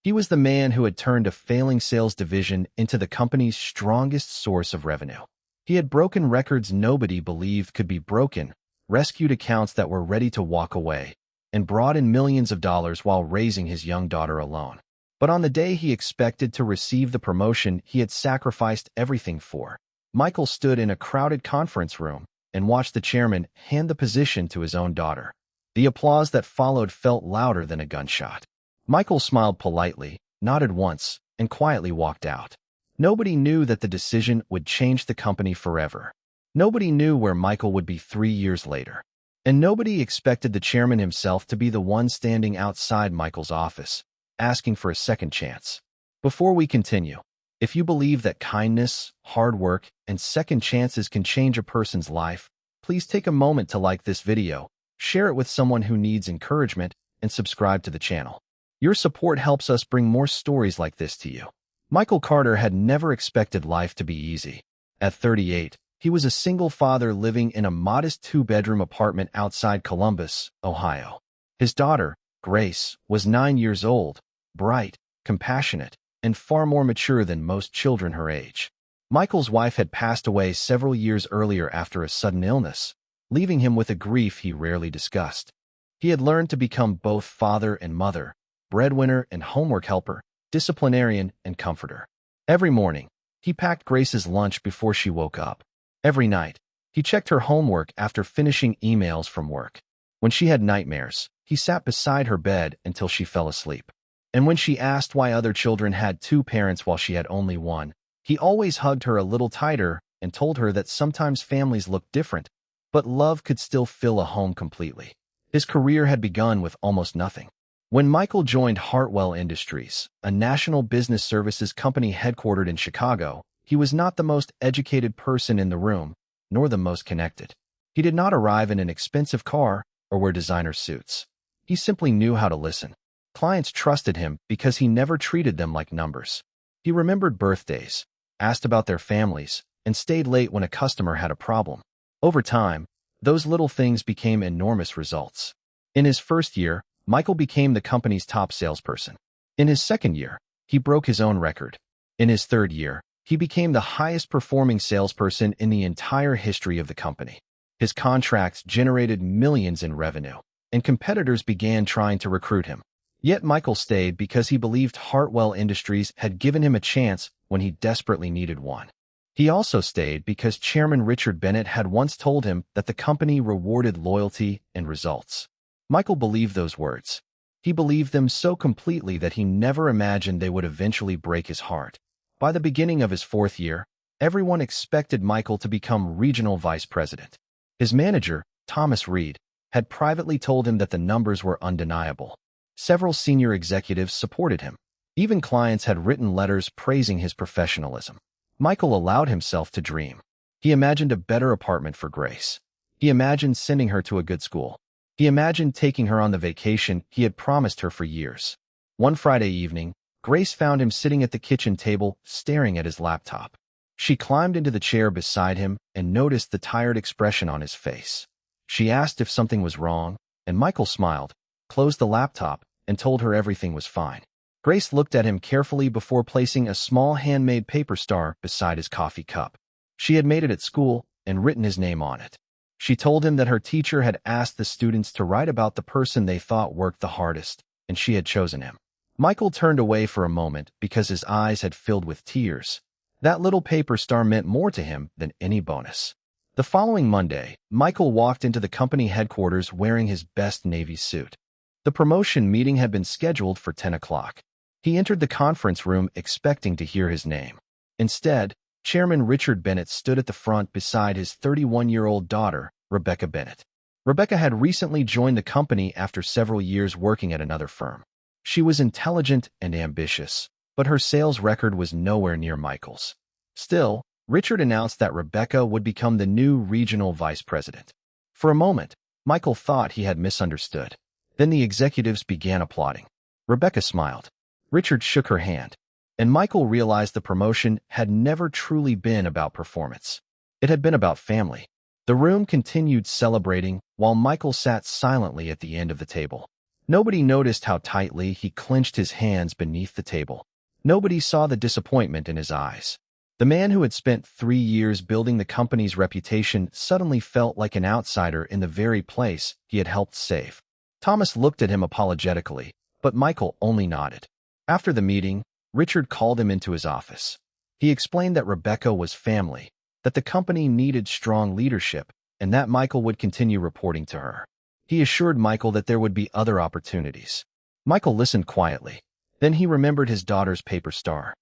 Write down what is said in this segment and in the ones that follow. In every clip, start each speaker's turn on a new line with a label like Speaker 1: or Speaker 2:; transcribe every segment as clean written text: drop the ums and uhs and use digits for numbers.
Speaker 1: He was the man who had turned a failing sales division into the company's strongest source of revenue. He had broken records nobody believed could be broken, rescued accounts that were ready to walk away, and brought in millions of dollars while raising his young daughter alone. But on the day he expected to receive the promotion he had sacrificed everything for, Michael stood in a crowded conference room and watched the chairman hand the position to his own daughter. The applause that followed felt louder than a gunshot. Michael smiled politely, nodded once, and quietly walked out. Nobody knew that the decision would change the company forever. Nobody knew where Michael would be 3 years later. And nobody expected the chairman himself to be the one standing outside Michael's office, asking for a second chance. Before we continue, if you believe that kindness, hard work, and second chances can change a person's life, please take a moment to like this video, share it with someone who needs encouragement, and subscribe to the channel. Your support helps us bring more stories like this to you. Michael Carter had never expected life to be easy. At 38, he was a single father living in a modest 2-bedroom apartment outside Columbus, Ohio. His daughter, Grace, was 9 years old, bright, compassionate, and far more mature than most children her age. Michael's wife had passed away several years earlier after a sudden illness, leaving him with a grief he rarely discussed. He had learned to become both father and mother, breadwinner and homework helper, disciplinarian and comforter. Every morning, he packed Grace's lunch before she woke up. Every night, he checked her homework after finishing emails from work. When she had nightmares, he sat beside her bed until she fell asleep. And when she asked why other children had 2 parents while she had only one, he always hugged her a little tighter and told her that sometimes families looked different, but love could still fill a home completely. His career had begun with almost nothing. When Michael joined Hartwell Industries, a national business services company headquartered in Chicago, he was not the most educated person in the room, nor the most connected. He did not arrive in an expensive car or wear designer suits. He simply knew how to listen. Clients trusted him because he never treated them like numbers. He remembered birthdays, asked about their families, and stayed late when a customer had a problem. Over time, those little things became enormous results. In his first year, Michael became the company's top salesperson. In his second year, he broke his own record. In his third year, he became the highest-performing salesperson in the entire history of the company. His contracts generated millions in revenue, and competitors began trying to recruit him. Yet Michael stayed because he believed Hartwell Industries had given him a chance when he desperately needed one. He also stayed because Chairman Richard Bennett had once told him that the company rewarded loyalty and results. Michael believed those words. He believed them so completely that he never imagined they would eventually break his heart. By the beginning of his 4th year, everyone expected Michael to become regional vice president. His manager, Thomas Reed, had privately told him that the numbers were undeniable. Several senior executives supported him. Even clients had written letters praising his professionalism. Michael allowed himself to dream. He imagined a better apartment for Grace. He imagined sending her to a good school. He imagined taking her on the vacation he had promised her for years. One Friday evening, Grace found him sitting at the kitchen table, staring at his laptop. She climbed into the chair beside him and noticed the tired expression on his face. She asked if something was wrong, and Michael smiled, closed the laptop, and told her everything was fine. Grace looked at him carefully before placing a small handmade paper star beside his coffee cup. She had made it at school and written his name on it. She told him that her teacher had asked the students to write about the person they thought worked the hardest, and she had chosen him. Michael turned away for a moment because his eyes had filled with tears. That little paper star meant more to him than any bonus. The following Monday, Michael walked into the company headquarters wearing his best navy suit. The promotion meeting had been scheduled for 10 o'clock. He entered the conference room expecting to hear his name. Instead, Chairman Richard Bennett stood at the front beside his 31-year-old daughter, Rebecca Bennett. Rebecca had recently joined the company after several years working at another firm. She was intelligent and ambitious, but her sales record was nowhere near Michael's. Still, Richard announced that Rebecca would become the new regional vice president. For a moment, Michael thought he had misunderstood. Then the executives began applauding. Rebecca smiled. Richard shook her hand, and Michael realized the promotion had never truly been about performance. It had been about family. The room continued celebrating while Michael sat silently at the end of the table. Nobody noticed how tightly he clenched his hands beneath the table. Nobody saw the disappointment in his eyes. The man who had spent 3 years building the company's reputation suddenly felt like an outsider in the very place he had helped save. Thomas looked at him apologetically, but Michael only nodded. After the meeting, Richard called him into his office. He explained that Rebecca was family, that the company needed strong leadership, and that Michael would continue reporting to her. He assured Michael that there would be other opportunities. Michael listened quietly. Then he remembered his daughter's paper star.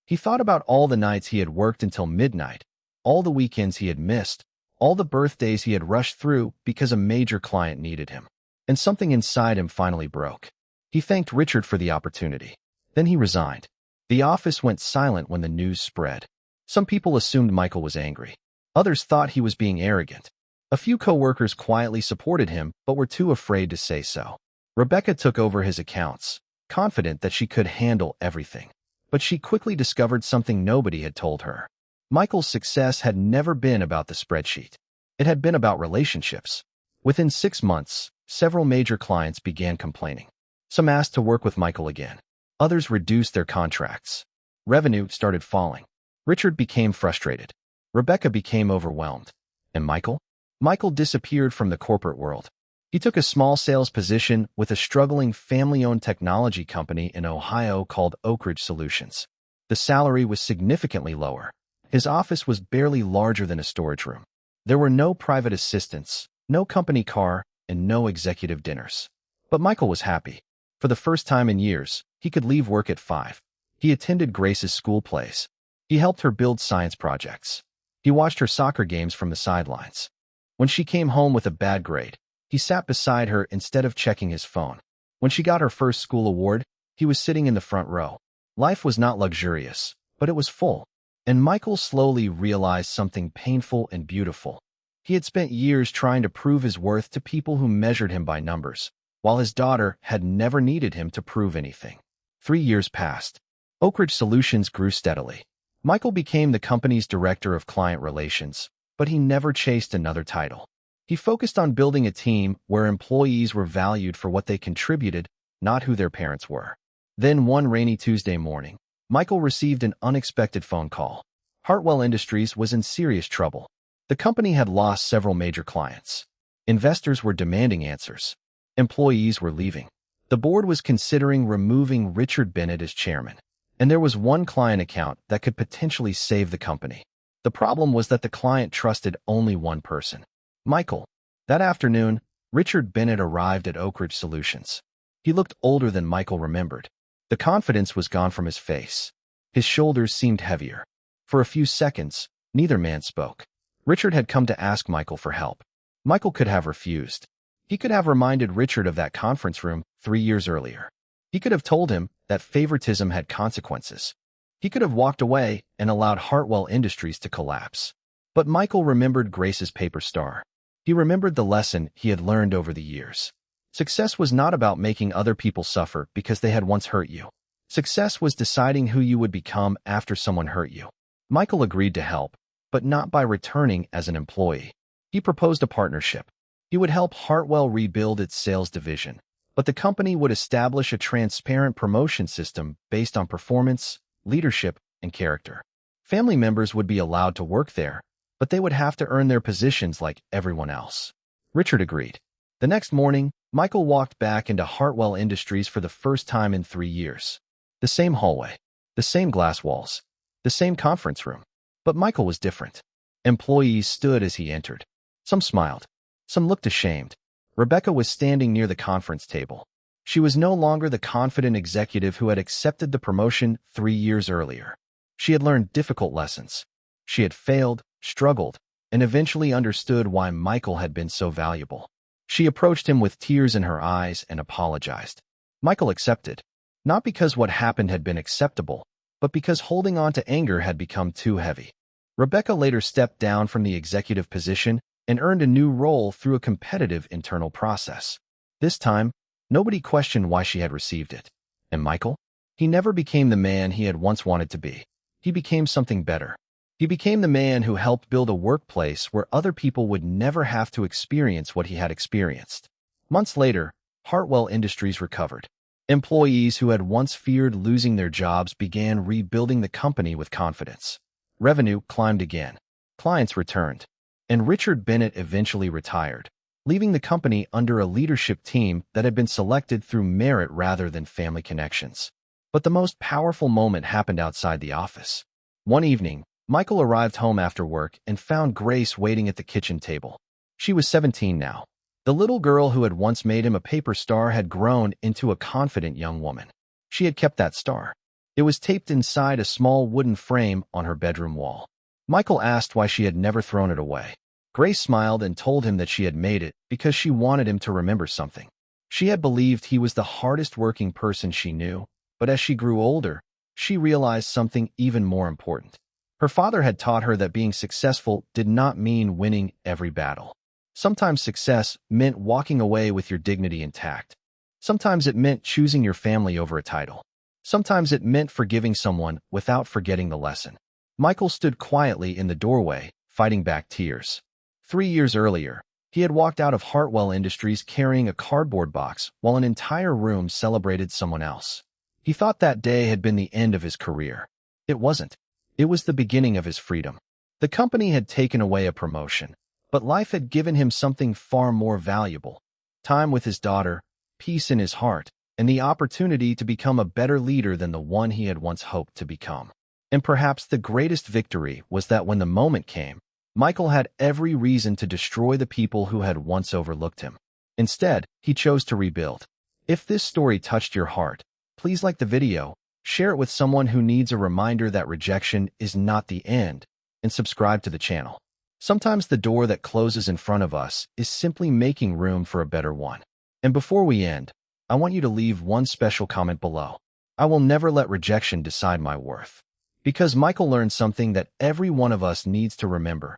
Speaker 1: He thought about all the nights he had worked until midnight, all the weekends he had missed, all the birthdays he had rushed through because a major client needed him. And something inside him finally broke. He thanked Richard for the opportunity. Then he resigned. The office went silent when the news spread. Some people assumed Michael was angry. Others thought he was being arrogant. A few co-workers quietly supported him but were too afraid to say so. Rebecca took over his accounts, confident that she could handle everything. But she quickly discovered something nobody had told her. Michael's success had never been about the spreadsheet. It had been about relationships. Within 6 months, several major clients began complaining. Some asked to work with Michael again. Others reduced their contracts. Revenue started falling. Richard became frustrated. Rebecca became overwhelmed. And Michael? Michael disappeared from the corporate world. He took a small sales position with a struggling family-owned technology company in Ohio called Oak Ridge Solutions. The salary was significantly lower. His office was barely larger than a storage room. There were no private assistants, no company car, and no executive dinners. But Michael was happy. For the first time in years, he could leave work at 5. He attended Grace's school plays. He helped her build science projects. He watched her soccer games from the sidelines. When she came home with a bad grade, he sat beside her instead of checking his phone. When she got her first school award, he was sitting in the front row. Life was not luxurious, but it was full. And Michael slowly realized something painful and beautiful. He had spent years trying to prove his worth to people who measured him by numbers, while his daughter had never needed him to prove anything. 3 years passed. Oak Ridge Solutions grew steadily. Michael became the company's director of client relations, but he never chased another title. He focused on building a team where employees were valued for what they contributed, not who their parents were. Then one rainy Tuesday morning, Michael received an unexpected phone call. Hartwell Industries was in serious trouble. The company had lost several major clients. Investors were demanding answers. Employees were leaving. The board was considering removing Richard Bennett as chairman. And there was one client account that could potentially save the company. The problem was that the client trusted only one person, Michael. That afternoon, Richard Bennett arrived at Oak Ridge Solutions. He looked older than Michael remembered. The confidence was gone from his face. His shoulders seemed heavier. For a few seconds, neither man spoke. Richard had come to ask Michael for help. Michael could have refused. He could have reminded Richard of that conference room 3 years earlier. He could have told him that favoritism had consequences. He could have walked away and allowed Hartwell Industries to collapse. But Michael remembered Grace's paper star. He remembered the lesson he had learned over the years. Success was not about making other people suffer because they had once hurt you. Success was deciding who you would become after someone hurt you. Michael agreed to help, but not by returning as an employee. He proposed a partnership. He would help Hartwell rebuild its sales division, but the company would establish a transparent promotion system based on performance, leadership, and character. Family members would be allowed to work there, but they would have to earn their positions like everyone else. Richard agreed. The next morning, Michael walked back into Hartwell Industries for the first time in 3 years. The same hallway, the same glass walls, the same conference room. But Michael was different. Employees stood as he entered. Some smiled. Some looked ashamed. Rebecca was standing near the conference table. She was no longer the confident executive who had accepted the promotion 3 years earlier. She had learned difficult lessons. She had failed, struggled, and eventually understood why Michael had been so valuable. She approached him with tears in her eyes and apologized. Michael accepted, not because what happened had been acceptable, but because holding on to anger had become too heavy. Rebecca later stepped down from the executive position and earned a new role through a competitive internal process. This time, nobody questioned why she had received it. And Michael? He never became the man he had once wanted to be. He became something better. He became the man who helped build a workplace where other people would never have to experience what he had experienced. Months later, Hartwell Industries recovered. Employees who had once feared losing their jobs began rebuilding the company with confidence. Revenue climbed again. Clients returned. And Richard Bennett eventually retired, leaving the company under a leadership team that had been selected through merit rather than family connections. But the most powerful moment happened outside the office. One evening, Michael arrived home after work and found Grace waiting at the kitchen table. She was 17 now. The little girl who had once made him a paper star had grown into a confident young woman. She had kept that star. It was taped inside a small wooden frame on her bedroom wall. Michael asked why she had never thrown it away. Grace smiled and told him that she had made it because she wanted him to remember something. She had believed he was the hardest working person she knew, but as she grew older, she realized something even more important. Her father had taught her that being successful did not mean winning every battle. Sometimes success meant walking away with your dignity intact. Sometimes it meant choosing your family over a title. Sometimes it meant forgiving someone without forgetting the lesson. Michael stood quietly in the doorway, fighting back tears. 3 years earlier, he had walked out of Hartwell Industries carrying a cardboard box while an entire room celebrated someone else. He thought that day had been the end of his career. It wasn't. It was the beginning of his freedom. The company had taken away a promotion, but life had given him something far more valuable: time with his daughter, peace in his heart, and the opportunity to become a better leader than the one he had once hoped to become. And perhaps the greatest victory was that when the moment came, Michael had every reason to destroy the people who had once overlooked him. Instead, he chose to rebuild. If this story touched your heart, please like the video, share it with someone who needs a reminder that rejection is not the end, and subscribe to the channel. Sometimes the door that closes in front of us is simply making room for a better one. And before we end, I want you to leave one special comment below. I will never let rejection decide my worth. Because Michael learned something that every one of us needs to remember.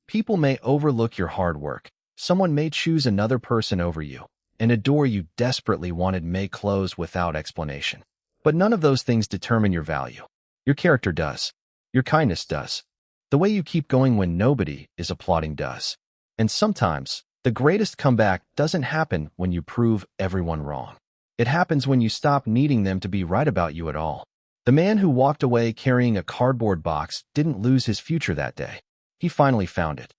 Speaker 1: People may overlook your hard work. Someone may choose another person over you, and a door you desperately wanted may close without explanation. But none of those things determine your value. Your character does. Your kindness does. The way you keep going when nobody is applauding does. And sometimes, the greatest comeback doesn't happen when you prove everyone wrong. It happens when you stop needing them to be right about you at all. The man who walked away carrying a cardboard box didn't lose his future that day. He finally found it.